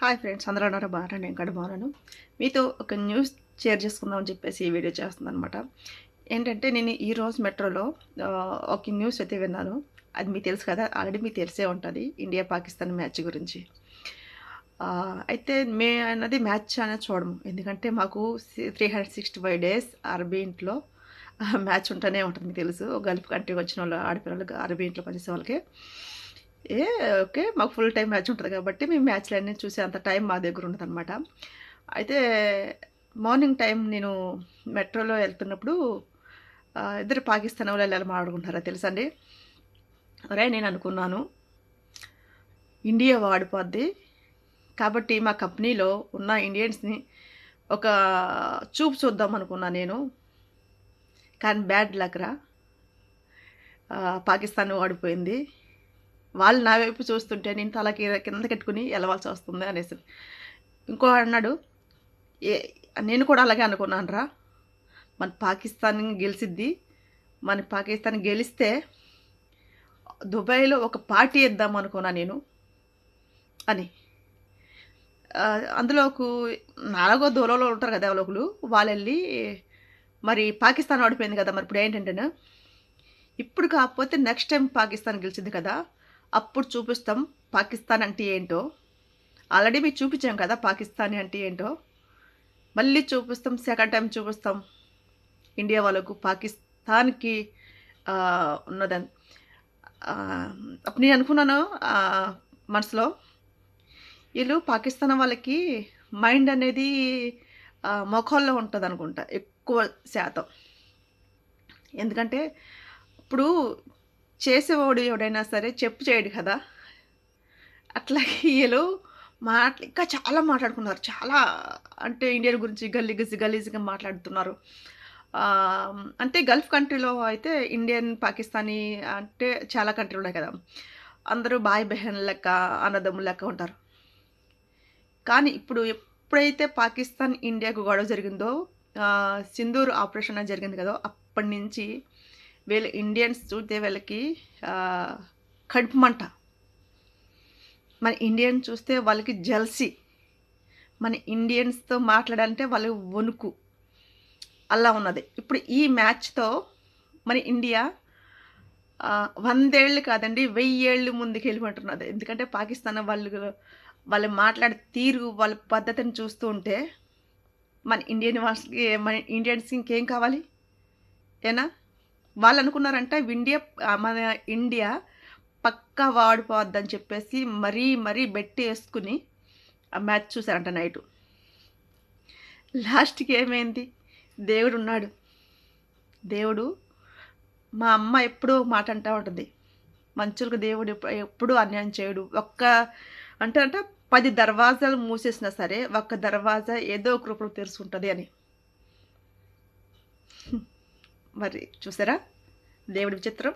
Hi friends, అందరూ ఉన్నారా? బాగున్నాను. నేను కూడా బాగున్నాను. మీతో ఒక న్యూస్ షేర్ చేసుకుందామని చెప్పేసి ఈ వీడియో చేస్తున్నానమాట. ఏంటంటే నేను ఈరోజు మెట్రోలో ఒక న్యూస్ అయితే విన్నాను. అది మీకు తెలుసు కదా, ఆల్రెడీ మీకు తెలిసే ఉంటుంది. ఇండియా పాకిస్తాన్ మ్యాచ్ గురించి. అయితే అన్నది మ్యాచ్ అనేది చూడము. ఎందుకంటే మాకు 365 డేస్ అరబీ ఇంట్లో మ్యాచ్ ఉంటూనే ఉంటుంది. మీకు తెలుసు, గల్ఫ్ కంట్రీకి వచ్చిన వాళ్ళు ఆడపిల్లలు అరబీ ఇంట్లో పనిచేసే వాళ్ళకి ఏ ఓకే, మాకు ఫుల్ టైం మ్యాచ్ ఉంటుంది కాబట్టి మేము మ్యాచ్లన్నీ చూసే అంత టైం మా దగ్గర ఉండదన్నమాట. అయితే మార్నింగ్ టైం నేను మెట్రోలో వెళ్తున్నప్పుడు ఇద్దరు పాకిస్తాన్ వాళ్ళు ఎలా మాట్లాడుకుంటారో తెలుసండి. అరే నేను అనుకున్నాను, ఇండియా వాడిపోద్ది కాబట్టి మా కంపెనీలో ఉన్న ఇండియన్స్ని ఒక చూపు చూద్దాం అనుకున్నా నేను. కానీ బ్యాడ్ లక్ రా, పాకిస్తాన్ ఓడిపోయింది. వాళ్ళు నా వైపు చూస్తుంటే నేను తల కింద కట్టుకుని వెళ్ళవలసి వస్తుంది అనేసి. ఇంకో అన్నాడు, నేను కూడా అలాగే అనుకున్నాను రా, మన పాకిస్తాన్ గెలిచిద్ది, మన పాకిస్తాన్ గెలిస్తే దుబాయ్లో ఒక పార్టీ ఇద్దాం అనుకున్నా నేను అని. అందులోకి నాలుగో దూరంలో ఉంటారు కదా ఒకరు, వాళ్ళు వెళ్ళి మరి పాకిస్తాన్ ఓడిపోయింది కదా, మరి ఇప్పుడు ఏంటంటే ఇప్పుడు కాకపోతే నెక్స్ట్ టైం పాకిస్తాన్ గెలిచింది కదా, అప్పుడు చూపిస్తాం పాకిస్తాన్ అంటే ఏంటో. ఆల్రెడీ మీకు చూపించాం కదా పాకిస్తాన్ అంటే ఏంటో, మళ్ళీ చూపిస్తాం, సెకండ్ టైం చూపిస్తాం ఇండియా వాళ్ళకు పాకిస్తాన్కి ఉన్నదని. అప్పుడు నేను అనుకున్నాను మనసులో, వీళ్ళు పాకిస్తాన్ వాళ్ళకి మైండ్ అనేది మొఖాల్లో ఉంటుంది అనుకుంటా ఎక్కువ శాతం. ఎందుకంటే ఇప్పుడు చేసేవాడు ఎవడైనా సరే చెప్పు చేయడు కదా, అట్లాగే వీళ్ళు ఇంకా చాలా మాట్లాడుకున్నారు. చాలా అంటే ఇండియా గురించి గలీజ్గా మాట్లాడుతున్నారు. అంటే గల్ఫ్ కంట్రీలో అయితే ఇండియన్ పాకిస్తానీ అంటే చాలా కంట్రీలు ఉన్నాయి కదా, అందరూ బాయ్ బెహన్ లెక్క అన్నదమ్ముల లెక్క ఉంటారు. కానీ ఎప్పుడైతే పాకిస్తాన్ ఇండియాకు గొడవ జరిగిందో, సింధూర్ ఆపరేషన్ అని జరిగింది కదా, అప్పటి నుంచి వీళ్ళు ఇండియన్స్ చూస్తే వీళ్ళకి కడుపు మంట. మన ఇండియన్ చూస్తే వాళ్ళకి జల్సీ, మన ఇండియన్స్తో మాట్లాడాలంటే వాళ్ళకి వణుకు, అలా ఉన్నది. ఇప్పుడు ఈ మ్యాచ్తో మన ఇండియా 100 ఏళ్ళు కాదండి 1000 ఏళ్ళు ముందుకు వెళ్ళిపోతున్నది. ఎందుకంటే పాకిస్తాన్ వాళ్ళు మాట్లాడే తీరు, వాళ్ళ పద్ధతిని చూస్తూ ఉంటే మన ఇండియన్స్కి ఇంకేం కావాలి ఏనా. వాళ్ళు అనుకున్నారంట మన ఇండియా పక్కా వాడిపోద్దని చెప్పేసి మరీ బెట్టి వేసుకుని ఆ మ్యాచ్ చూసారంట నైటు. లాస్ట్కి ఏమైంది, దేవుడు ఉన్నాడు. దేవుడు, మా అమ్మ ఎప్పుడూ మాట అంటూ ఉంటుంది, మంచులకు దేవుడు ఎప్పుడూ అన్యాయం చేయడు. అంటే 10 దర్వాజాలు మూసేసినా సరే ఒక్క దర్వాజా ఏదో ఒక రూపంలో తెరుచుంటుంది అని. మరి చూసారా దేవుడి విచిత్రం.